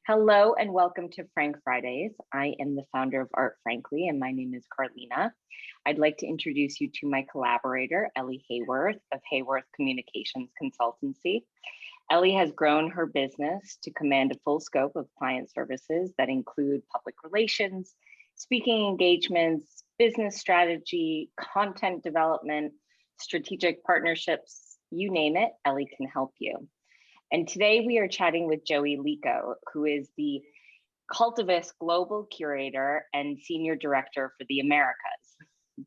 Hello and welcome to Frank Fridays. I am the founder of Art Frankly, and my name is Karline. I'd like to introduce you to my collaborator, Ellie Hayworth of Hayworth Communications Consultancy. Ellie has grown her business to command a full scope of client services that include public relations, speaking engagements, business strategy, content development, strategic partnerships, you name it, Ellie can help you. And today we are chatting with Joey Lico, who is the Cultivist Global Curator and Senior Director for the Americas.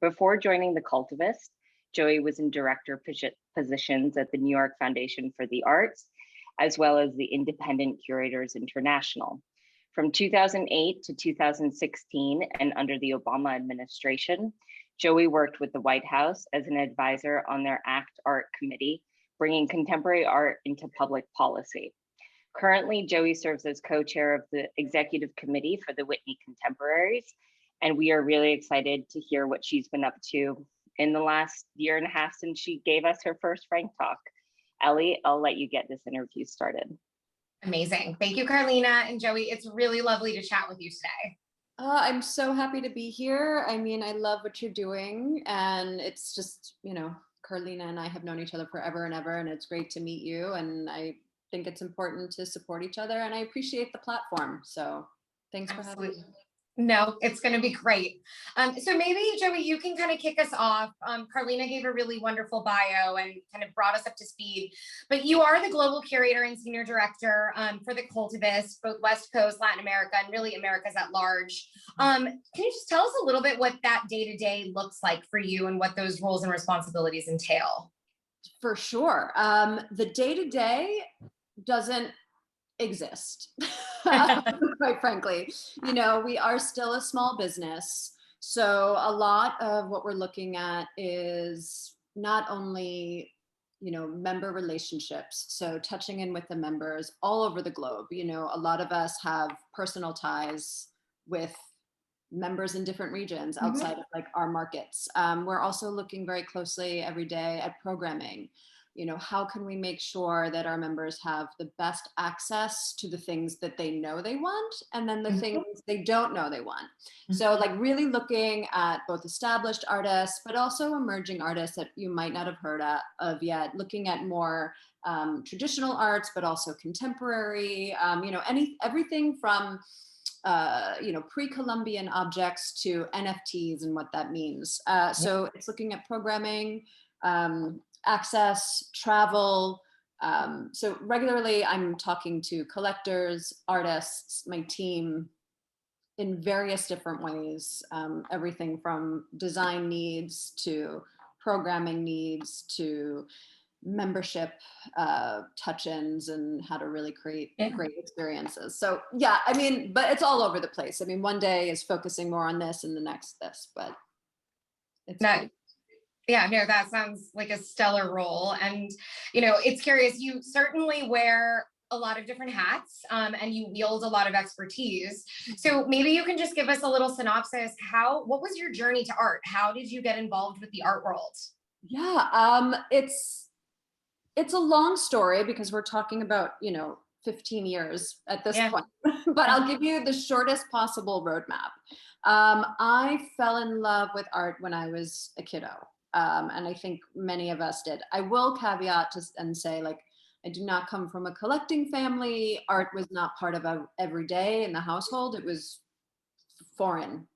Before joining the Cultivist, Joey was in director positions at the New York Foundation for the Arts, as well as the Independent Curators International. From 2008 to 2016, and under the Obama administration, Joey worked with the White House as an advisor on their ACT Art Committee, bringing contemporary art into public policy. Currently, Joey serves as co-chair of the executive committee for the Whitney Contemporaries, and we are really excited to hear what she's been up to in the last year and a half since she gave us her first Frank Talk. Ellie, I'll let you get this interview started. Amazing. Thank you, Karline and Joey. It's really lovely to chat with you today. I'm so happy to be here. I mean, I love what you're doing, and it's just, Karline and I have known each other forever and ever, and it's great to meet you. And I think it's important to support each other, and I appreciate the platform. So thanks for having me. No, it's going to be great. So maybe, Joey, you can kind of kick us off. Karline gave a really wonderful bio and kind of brought us up to speed. But you are the Global Curator and Senior Director for the Cultivist, both West Coast, Latin America, and really Americas at large. Can you just tell us a little bit what that day-to-day looks like for you and what those roles and responsibilities entail? For sure. The day-to-day doesn't exist. Quite frankly, we are still a small business. So a lot of what we're looking at is not only, member relationships. So touching in with the members all over the globe. A lot of us have personal ties with members in different regions outside of like our markets. We're also looking very closely every day at programming. How can we make sure that our members have the best access to the things that they know they want, and then the things they don't know they want. So like really looking at both established artists, but also emerging artists that you might not have heard of yet, looking at more traditional arts, but also contemporary, everything from pre-Columbian objects to NFTs and what that means. So it's looking at programming, access, travel. So regularly I'm talking to collectors, artists, my team in various different ways, everything from design needs to programming needs to membership touch-ins and how to really create great experiences. So yeah, but it's all over the place. One day is focusing more on this and the next this, but it's that. Yeah, no, that sounds like a stellar role. And, it's curious, you certainly wear a lot of different hats and you wield a lot of expertise. So maybe you can just give us a little synopsis. What was your journey to art? How did you get involved with the art world? Yeah, it's a long story because we're talking about, 15 years at this point, but I'll give you the shortest possible roadmap. I fell in love with art when I was a kiddo. And I think many of us did. I will caveat and say, I do not come from a collecting family. Art was not part of every day in the household. It was foreign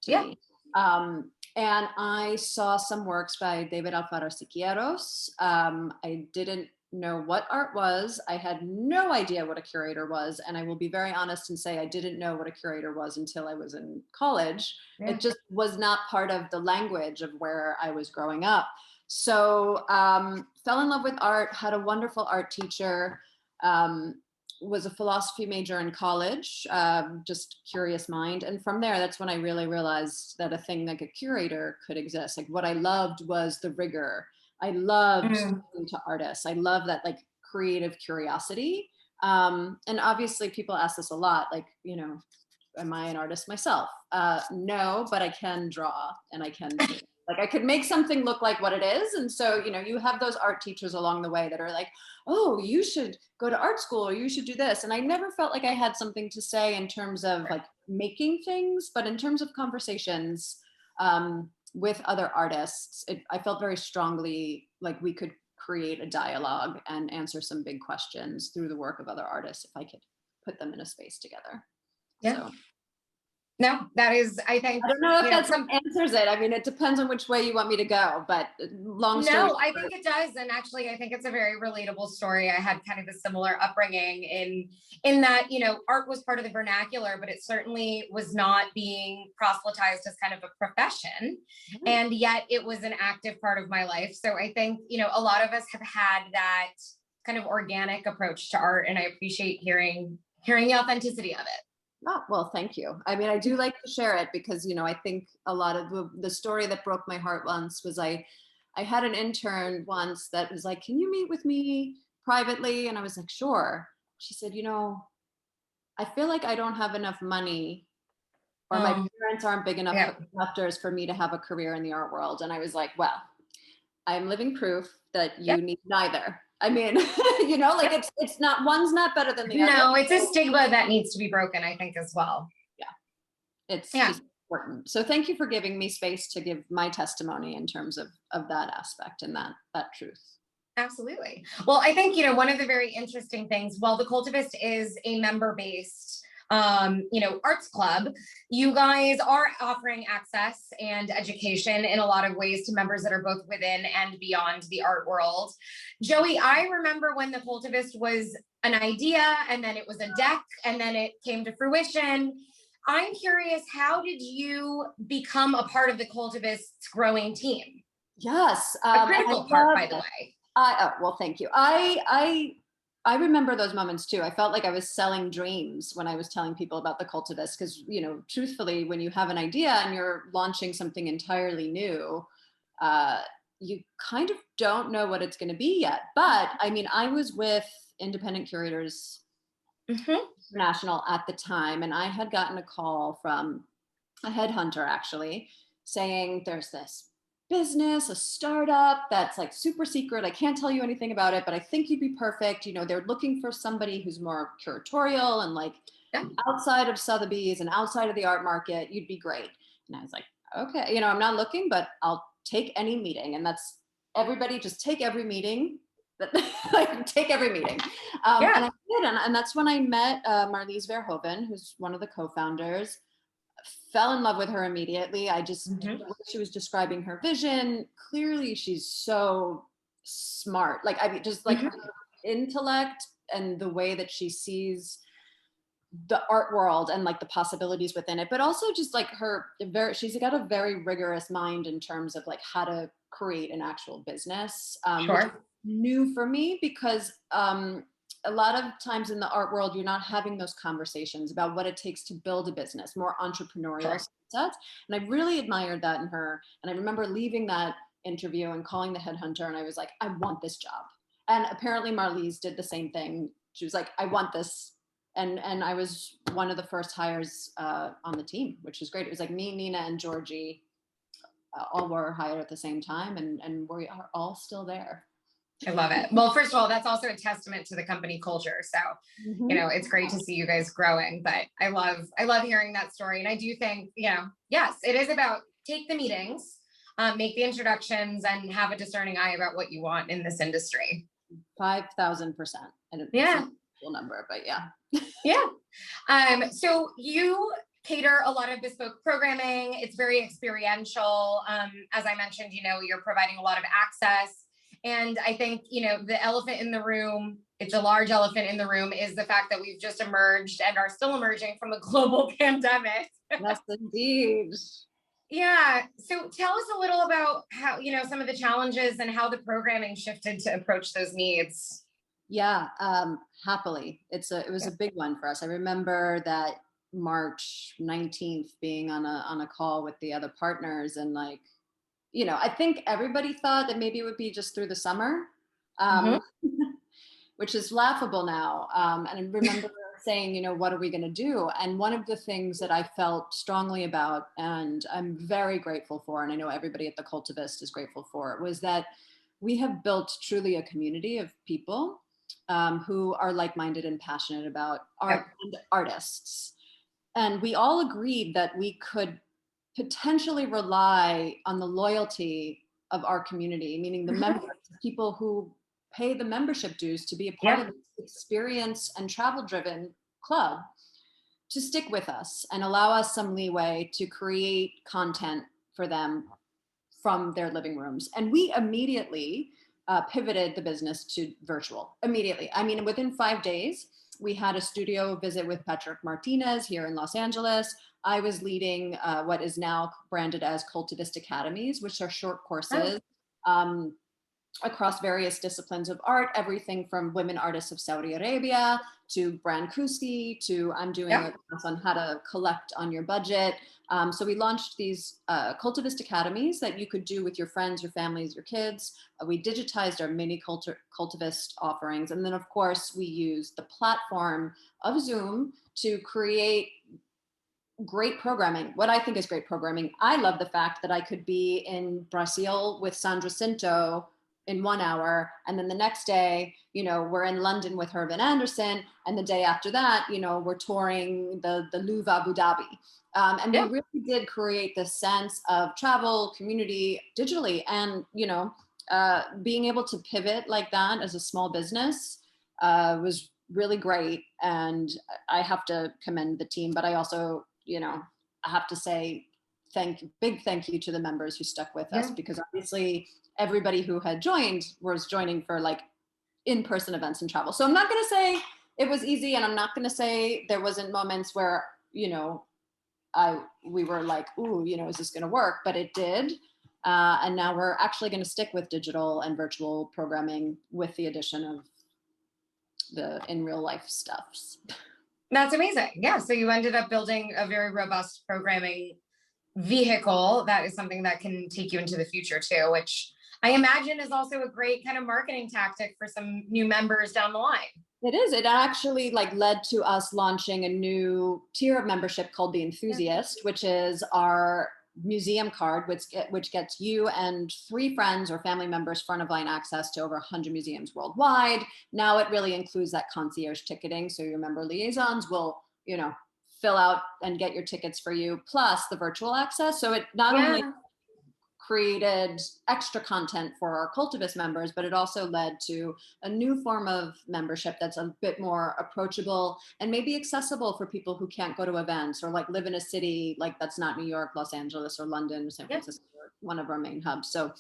to me. And I saw some works by David Alfaro Siqueiros. I didn't know what art was. I had no idea what a curator was. And I will be very honest and say I didn't know what a curator was until I was in college. It just was not part of the language of where I was growing up. So fell in love with art, had a wonderful art teacher, was a philosophy major in college, just curious mind. And from there, that's when I really realized that a thing like a curator could exist. Like what I loved was the rigor. I loved talking to artists. I love that like creative curiosity. And obviously people ask this a lot, am I an artist myself? No, but I can draw and I can paint. Like I could make something look like what it is. And so, you know, you have those art teachers along the way that are like, oh, you should go to art school or you should do this. And I never felt like I had something to say in terms of like making things, but in terms of conversations with other artists, I felt very strongly like we could create a dialogue and answer some big questions through the work of other artists if I could put them in a space together. Yeah. So. No, that is, I think, I don't know if that's answers it. I mean, it depends on which way you want me to go, but long story No, I think it does. And actually, I think it's a very relatable story. I had kind of a similar upbringing in that, you know, art was part of the vernacular, but it certainly was not being proselytized as kind of a profession. Mm-hmm. And yet it was an active part of my life. So I think, you know, a lot of us have had that kind of organic approach to art. And I appreciate hearing the authenticity of it. Oh, well, thank you. I mean, I do like to share it because, you know, I think a lot of the story that broke my heart once was I had an intern once that was like, can you meet with me privately? And I was like, sure. She said, you know, I feel like I don't have enough money or my parents aren't big enough collectors for me to have a career in the art world. And I was like, well, I'm living proof that you need neither. I mean, you know, like it's not, one's not better than the other. No, it's a stigma that needs to be broken, I think, as well. Yeah. It's just important. So thank you for giving me space to give my testimony in terms of that aspect and that truth. Absolutely. Well, I think, you know, one of the very interesting things, while the Cultivist is a member-based you know, arts club, you guys are offering access and education in a lot of ways to members that are both within and beyond the art world. Joey, I remember when the Cultivist was an idea and then it was a deck and then it came to fruition. I'm curious, how did you become a part of the Cultivist's growing team? Yes. A critical part, by the way. Well, thank you. I remember those moments too. I felt like I was selling dreams when I was telling people about the Cultivist because, you know, truthfully, when you have an idea and you're launching something entirely new, you kind of don't know what it's going to be yet. But I mean, I was with Independent Curators International at the time, and I had gotten a call from a headhunter actually saying there's this business, a startup that's like super secret. I can't tell you anything about it, but I think you'd be perfect. You know, they're looking for somebody who's more curatorial and like outside of Sotheby's and outside of the art market. You'd be great. And I was like, okay, you know, I'm not looking, but I'll take any meeting. And that's everybody, just take every meeting. Like take every meeting. And I did. And that's when I met Marlies Verhoeven, who's one of the co-founders. Fell in love with her immediately. I just, she was describing her vision. Clearly she's so smart. Like, I mean, just like her intellect and the way that she sees the art world and like the possibilities within it, but also just like she's got a very rigorous mind in terms of like how to create an actual business. Which is new for me because, a lot of times in the art world, you're not having those conversations about what it takes to build a business, more entrepreneurial sets. And I really admired that in her. And I remember leaving that interview and calling the headhunter and I was like, I want this job. And apparently Marlies did the same thing. She was like, I want this. And I was one of the first hires on the team, which is great. It was like me, Nina, and Georgie all were hired at the same time and we are all still there. I love it. Well, first of all, that's also a testament to the company culture. So, you know, it's great to see you guys growing, but I love hearing that story. And I do think, you know, yes, it is about take the meetings, make the introductions and have a discerning eye about what you want in this industry. 5,000%. And it's a cool number, but so you cater a lot of bespoke programming. It's very experiential. As I mentioned, you know, you're providing a lot of access. And I think, you know, the elephant in the room, it's a large elephant in the room, is the fact that we've just emerged and are still emerging from a global pandemic. Yes, indeed. Yeah. So tell us a little about how, you know, some of the challenges and how the programming shifted to approach those needs. Yeah, happily. It was a big one for us. I remember that March 19th being on a call with the other partners and like, you know, I think everybody thought that maybe it would be just through the summer, which is laughable now. And I remember saying, you know, what are we going to do? And one of the things that I felt strongly about, and I'm very grateful for, and I know everybody at the Cultivist is grateful for, was that we have built truly a community of people who are like-minded and passionate about art and artists. And we all agreed that we could potentially rely on the loyalty of our community, meaning the members, people who pay the membership dues to be a part of this experience and travel-driven club, to stick with us and allow us some leeway to create content for them from their living rooms. And we immediately pivoted the business to virtual, immediately. I mean, within 5 days, we had a studio visit with Patrick Martinez here in Los Angeles. I was leading what is now branded as Cultivist Academies, which are short courses across various disciplines of art, everything from women artists of Saudi Arabia to Brand Kuski to I'm doing a class on how to collect on your budget. So we launched these Cultivist Academies that you could do with your friends, your families, your kids. We digitized our mini Cultivist offerings. And then of course we used the platform of Zoom to create great programming. What I think is great programming. I love the fact that I could be in Brazil with Sandra Cinto in 1 hour. And then the next day, you know, we're in London with Herman Anderson. And the day after that, you know, we're touring the Louvre Abu Dhabi. And we really did create this sense of travel, community, digitally. And, you know, being able to pivot like that as a small business was really great. And I have to commend the team, but I also, you know, I have to say big thank you to the members who stuck with us, because obviously everybody who had joined was joining for like in-person events and travel. So I'm not going to say it was easy, and I'm not going to say there wasn't moments where, you know, we were like, ooh, you know, is this going to work? But it did. And now we're actually going to stick with digital and virtual programming with the addition of the in real life stuffs. That's amazing. Yeah. So you ended up building a very robust programming vehicle that is something that can take you into the future too, which I imagine is also a great kind of marketing tactic for some new members down the line. It is. It actually like led to us launching a new tier of membership called the Enthusiast, which is our museum card, which gets you and 3 friends or family members front of line access to over 100 museums worldwide. Now it really includes that concierge ticketing. So your member liaisons will, you know, fill out and get your tickets for you, plus the virtual access. So it not only created extra content for our Cultivist members, but it also led to a new form of membership that's a bit more approachable and maybe accessible for people who can't go to events or like live in a city like that's not New York, Los Angeles, or London, or San Francisco, one of our main hubs. So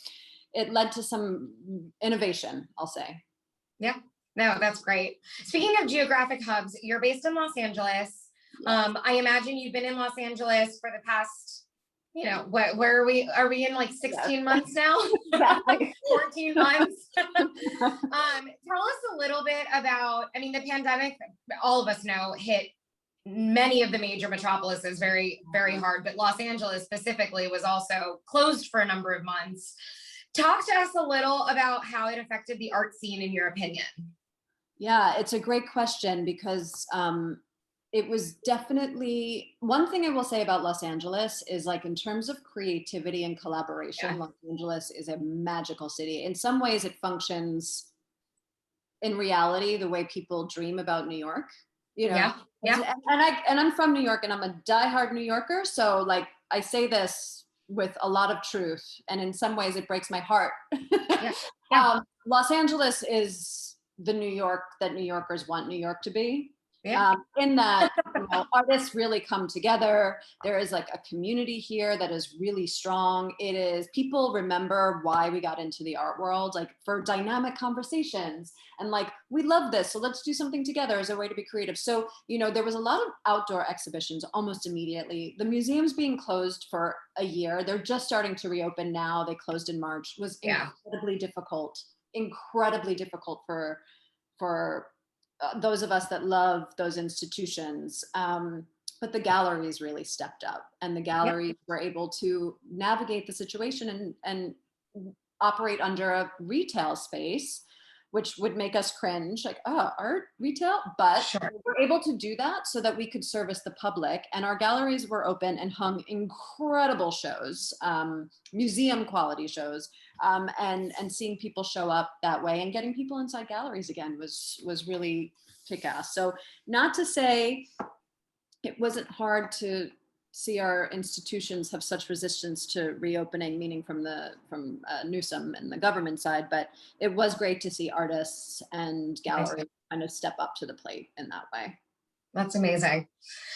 it led to some innovation, I'll say. Yeah, no, that's great. Speaking of geographic hubs, you're based in Los Angeles. I imagine you've been in Los Angeles for the past, you know, where are we in like 16 months now? 14 months. Tell us a little bit about, I mean, the pandemic, all of us know, hit many of the major metropolises very, very hard, but Los Angeles specifically was also closed for a number of months. Talk to us a little about how it affected the art scene in your opinion. Yeah, it's a great question because it was definitely, one thing I will say about Los Angeles is like in terms of creativity and collaboration, Los Angeles is a magical city. In some ways it functions in reality the way people dream about New York, you know? And I'm from New York and I'm a diehard New Yorker. So like I say this with a lot of truth, and in some ways it breaks my heart. Los Angeles is the New York that New Yorkers want New York to be. In that, you know, artists really come together. There is like a community here that is really strong. It is, people remember why we got into the art world, like for dynamic conversations and like, we love this, so let's do something together as a way to be creative. So, you know, there was a lot of outdoor exhibitions almost immediately. The museums being closed for a year, they're just starting to reopen now. They closed in March, was incredibly difficult for those of us that love those institutions. But the galleries really stepped up, and the galleries were able to navigate the situation and operate under a retail space which would make us cringe, like, oh, art retail. But Sure. we were able to do that so that we could service the public, and our galleries were open and hung incredible shows, museum quality shows, and seeing people show up that way and getting people inside galleries again was really kick-ass. So not to say it wasn't hard to see our institutions have such resistance to reopening, meaning from Newsom and the government side, but it was great to see artists and galleries kind of step up to the plate in that way. That's amazing.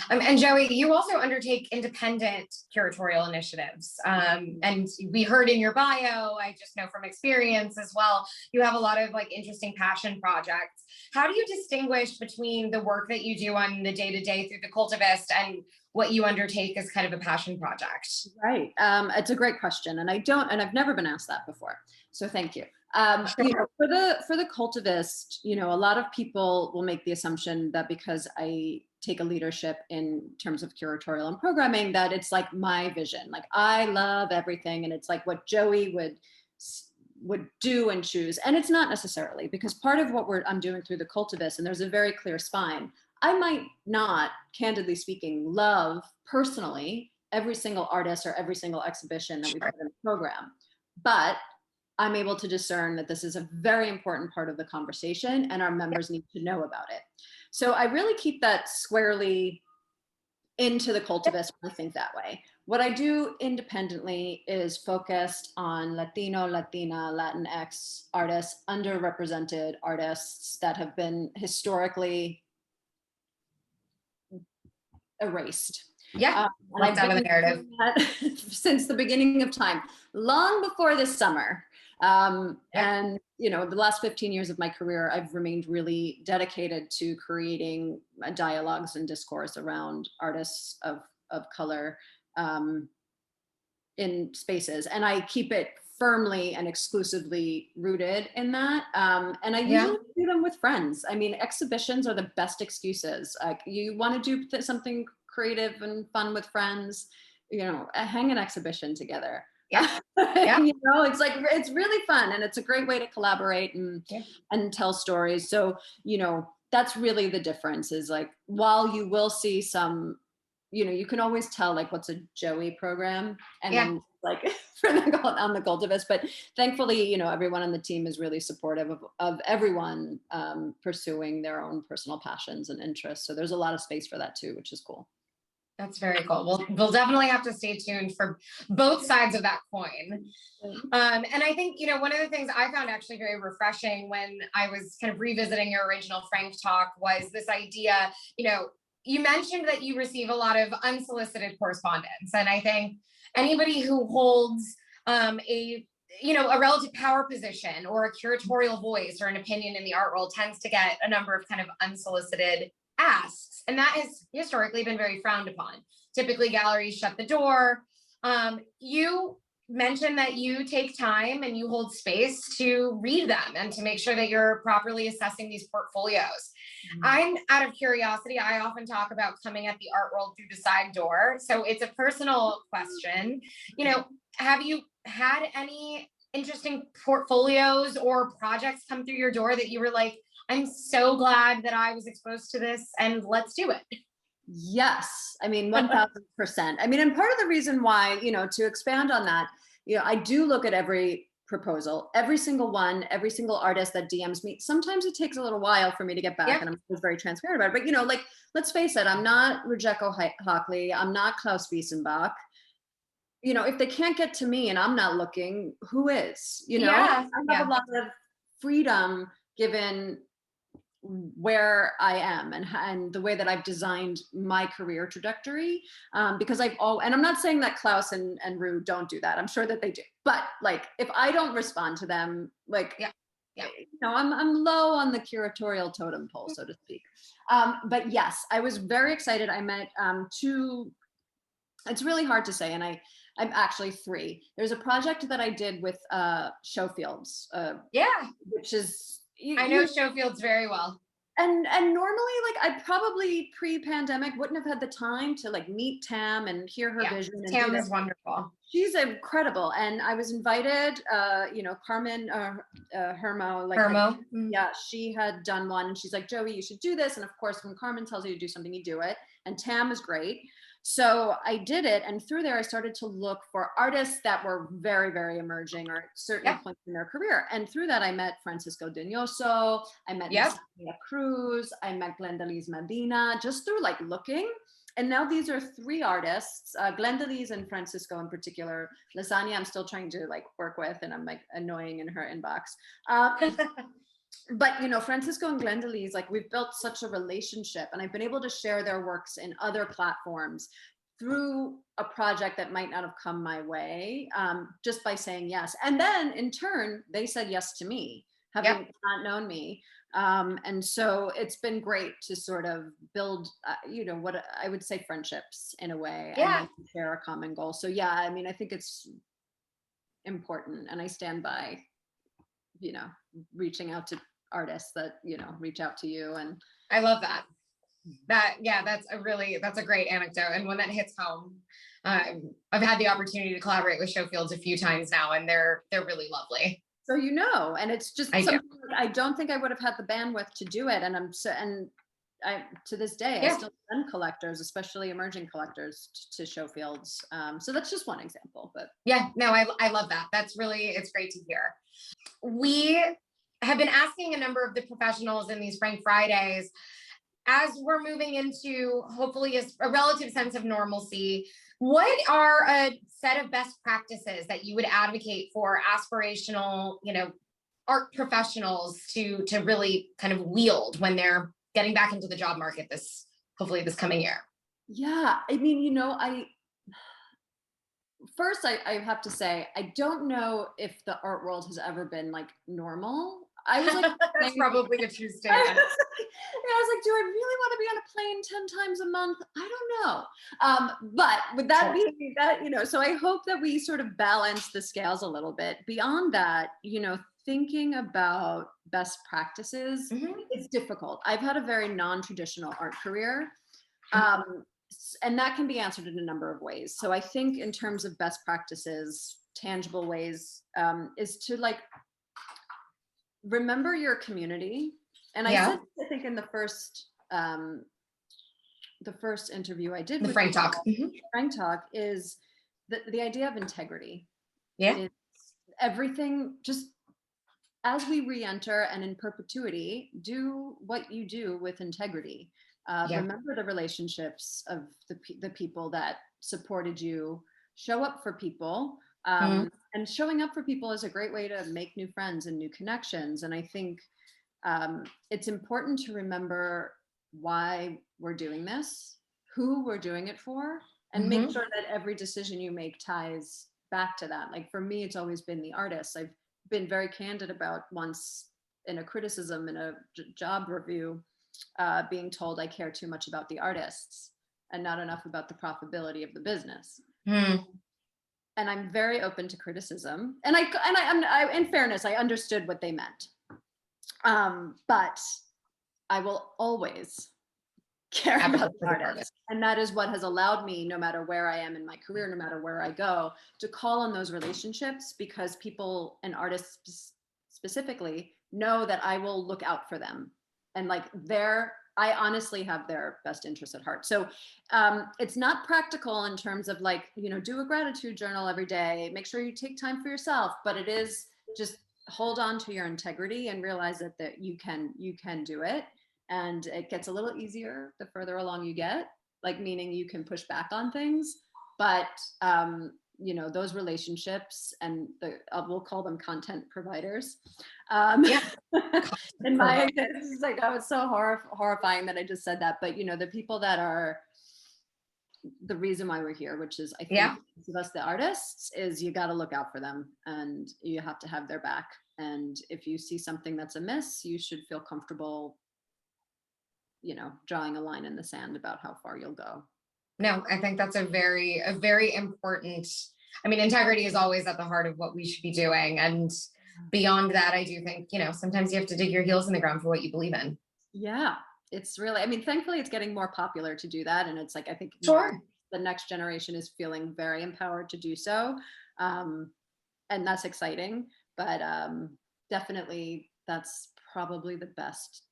And Joey, you also undertake independent curatorial initiatives. And we heard in your bio, I just know from experience as well, you have a lot of like interesting passion projects. How do you distinguish between the work that you do on the day-to-day through the Cultivist and what you undertake as kind of a passion project? Right. It's a great question. And I've never been asked that before. So thank you. You know, for the Cultivist, you know, a lot of people will make the assumption that because I take a leadership in terms of curatorial and programming, that it's like my vision. Like I love everything, and it's like what Joey would do and choose. And it's not necessarily, because part of what I'm doing through the Cultivist, and there's a very clear spine, I might not, candidly speaking, love personally every single artist or every single exhibition that we put in the program, but I'm able to discern that this is a very important part of the conversation and our members need to know about it. So I really keep that squarely into the Cultivist when I think that way. What I do independently is focused on Latino, Latina, Latinx artists, underrepresented artists that have been historically erased. Yeah, I've been the narrative since the beginning of time, long before this summer. And you know, the last 15 years of my career, I've remained really dedicated to creating dialogues and discourse around artists of color in spaces, and I keep it firmly and exclusively rooted in that. And I usually do them with friends. I mean, exhibitions are the best excuses. Like, you want to do something creative and fun with friends, you know, hang an exhibition together. Yeah. You know, it's like, it's really fun, and it's a great way to collaborate and tell stories. So, you know, that's really the difference, is like, while you will see some, you know, you can always tell like what's a Joey program, and then like on the Cultivist, but thankfully, you know, everyone on the team is really supportive of everyone pursuing their own personal passions and interests. So there's a lot of space for that too, which is cool. That's very cool. We'll definitely have to stay tuned for both sides of that coin. And I think, you know, one of the things I found actually very refreshing when I was kind of revisiting your original Frank talk was this idea, you know, you mentioned that you receive a lot of unsolicited correspondence. And I think anybody who holds a relative power position or a curatorial voice or an opinion in the art world tends to get a number of kind of unsolicited asks. And that has historically been very frowned upon. Typically, galleries shut the door. You mentioned that you take time and you hold space to read them and to make sure that you're properly assessing these portfolios. I'm out of curiosity. I often talk about coming at the art world through the side door. So it's a personal question. You know, have you had any interesting portfolios or projects come through your door that you were like, I'm so glad that I was exposed to this and let's do it? Yes. I mean, 1000%. I mean, and part of the reason why, you know, to expand on that, you know, I do look at every proposal, every single one, every single artist that DMs me. Sometimes it takes a little while for me to get back, and I'm very transparent about it. But, you know, like, let's face it, I'm not Rejeko Hockley. I'm not Klaus Wiesenbach. You know, if they can't get to me and I'm not looking, who is? You know, I have a lot of freedom given where I am and the way that I've designed my career trajectory, because and I'm not saying that Klaus and Rue don't do that. I'm sure that they do, but like, if I don't respond to them, like, you know, I'm low on the curatorial totem pole, so to speak. But yes, I was very excited. I met two. It's really hard to say, and I'm actually three. There's a project that I did with Showfields. Which is. I know Showfields very well. And normally, like, I probably pre-pandemic wouldn't have had the time to like meet Tam and hear her vision. And Tam is wonderful. She's incredible. And I was invited, Carmen Hermo, like, yeah, she had done one, and she's like, Joey, you should do this. And of course, when Carmen tells you to do something, you do it. And Tam is great. So I did it. And through there, I started to look for artists that were very, very emerging or at certain points in their career. And through that, I met Francisco Dinoso, I met Natalia Cruz, I met Glendalise Medina, just through like looking. And now these are 3 artists, Glendalise and Francisco in particular. Lasagna, I'm still trying to like work with, and I'm like annoying in her inbox. But Francisco and Glendalise, like, we've built such a relationship, and I've been able to share their works in other platforms through a project that might not have come my way, just by saying yes. And then in turn, they said yes to me, having not known me. And so it's been great to sort of build, what I would say friendships in a way, and then share a common goal. So yeah, I mean, I think it's important, and I stand by, reaching out to artists that, reach out to you. And I love that. That's a great anecdote, and one that hits home. I've had the opportunity to collaborate with Showfields a few times now, and they're really lovely. So, and it's just something I don't think I would have had the bandwidth to do it. And I to this day, I still send collectors, especially emerging collectors, to Showfields. So that's just one example. But I love that. It's great to hear. We have been asking a number of the professionals in these Frank Fridays, as we're moving into hopefully a relative sense of normalcy, what are a set of best practices that you would advocate for aspirational, art professionals to really kind of wield when they're getting back into the job market hopefully this coming year? Yeah, I mean, first I have to say, I don't know if the art world has ever been like normal. I was like, that's probably a true statement. I was like, do I really want to be on a plane 10 times a month? I don't know. But with that being that, so I hope that we sort of balance the scales a little bit. Beyond that, thinking about best practices is difficult. I've had a very non-traditional art career. And that can be answered in a number of ways. So I think in terms of best practices, tangible ways, is to like, remember your community. And I said, I think in the first interview I did, the Frank Talk. Frank Talk is the idea of integrity. Yeah. Everything, just as we re-enter and in perpetuity, do what you do with integrity. Remember the relationships of the people that supported you. Show up for people. And showing up for people is a great way to make new friends and new connections. And I think it's important to remember why we're doing this, who we're doing it for, and make sure that every decision you make ties back to that. Like for me, it's always been the artists. I've been very candid about once in a criticism in a job review, being told I care too much about the artists and not enough about the profitability of the business. And I'm very open to criticism. And I, in fairness, I understood what they meant. But I will always care about the artist. And that is what has allowed me, no matter where I am in my career, no matter where I go, to call on those relationships, because people and artists specifically know that I will look out for them. And like I honestly have their best interests at heart. So it's not practical in terms of like, do a gratitude journal every day, make sure you take time for yourself, but it is just hold on to your integrity and realize that you can do it. And it gets a little easier the further along you get, like meaning you can push back on things, but those relationships and we'll call them content providers. In my, it's like, oh, it's so horrifying that I just said that, but the people that are the reason why we're here, which is I think of us, the artists, is you got to look out for them and you have to have their back. And if you see something that's amiss, you should feel comfortable, drawing a line in the sand about how far you'll go. No, I think that's a very important, integrity is always at the heart of what we should be doing. And beyond that, I do think, sometimes you have to dig your heels in the ground for what you believe in. Yeah, it's really, I mean, thankfully it's getting more popular to do that. And it's like, I think Sure. the next generation is feeling very empowered to do so. Um, and that's exciting, but definitely that's probably the best.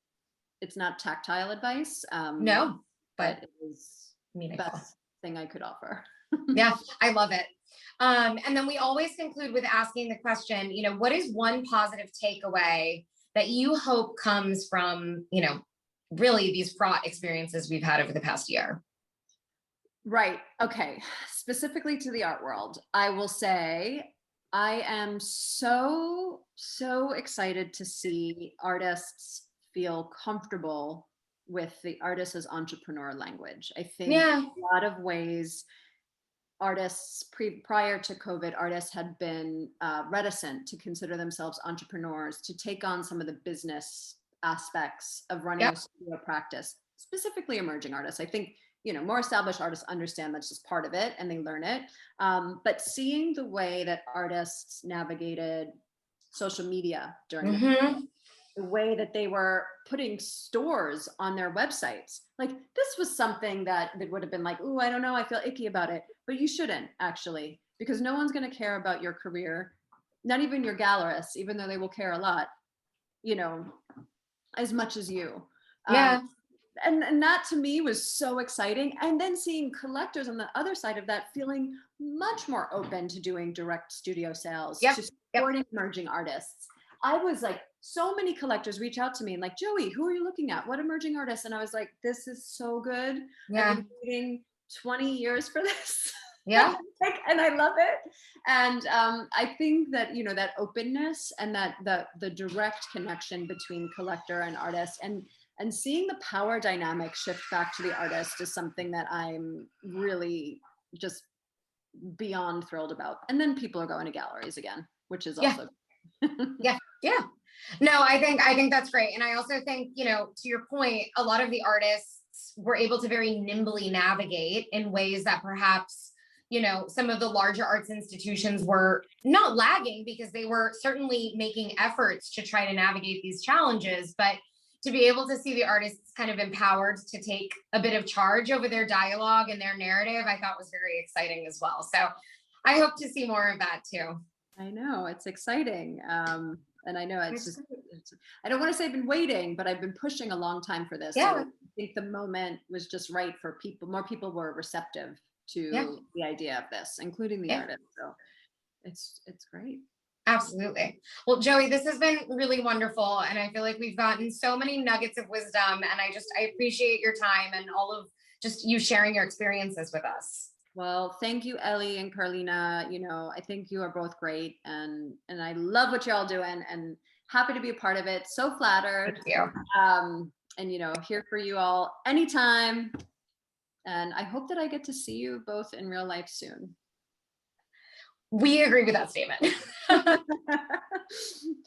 It's not tactile advice, No, but but it is the meaningful. best thing I could offer. Yeah, I love it. And then we always conclude with asking the question, what is one positive takeaway that you hope comes from, really these fraught experiences we've had over the past year? Right. Okay. Specifically to the art world, I will say I am so excited to see artists feel comfortable with the artist as entrepreneur language. I think Yeah. a lot of ways artists prior to COVID, artists had been reticent to consider themselves entrepreneurs, to take on some of the business aspects of running Yep. a studio practice, specifically emerging artists. I think, more established artists understand that's just part of it and they learn it. But seeing the way that artists navigated social media during the way that they were putting stores on their websites. Like this was something that would have been like, oh, I don't know, I feel icky about it. But you shouldn't actually, because no one's going to care about your career, not even your gallerists, even though they will care a lot, as much as you. Yeah. And that to me was so exciting. And then seeing collectors on the other side of that feeling much more open to doing direct studio sales, to supporting emerging artists. I was like, so many collectors reach out to me and like, Joey, who are you looking at? What emerging artists? And I was like, this is so good. Yeah. I've been waiting 20 years for this. Yeah. And I love it. And I think that, that openness and that the direct connection between collector and artist and seeing the power dynamic shift back to the artist is something that I'm really just beyond thrilled about. And then people are going to galleries again, which is also yeah. No, I think that's great. And I also think, to your point, a lot of the artists were able to very nimbly navigate in ways that perhaps, some of the larger arts institutions were not lagging, because they were certainly making efforts to try to navigate these challenges. But to be able to see the artists kind of empowered to take a bit of charge over their dialogue and their narrative, I thought was very exciting as well. So I hope to see more of that too. I know, it's exciting. And I know it's I don't want to say I've been waiting, but I've been pushing a long time for this. Yeah. So I think the moment was just right for people. More people were receptive to the idea of this, including the artists. So it's great. Absolutely. Well, Joey, this has been really wonderful. And I feel like we've gotten so many nuggets of wisdom. And I appreciate your time and all of just you sharing your experiences with us. Well, thank you, Ellie and Karline. I think you are both great, and I love what y'all doing, and happy to be a part of it. So flattered. Thank you. And here for you all anytime. And I hope that I get to see you both in real life soon. We agree with that statement.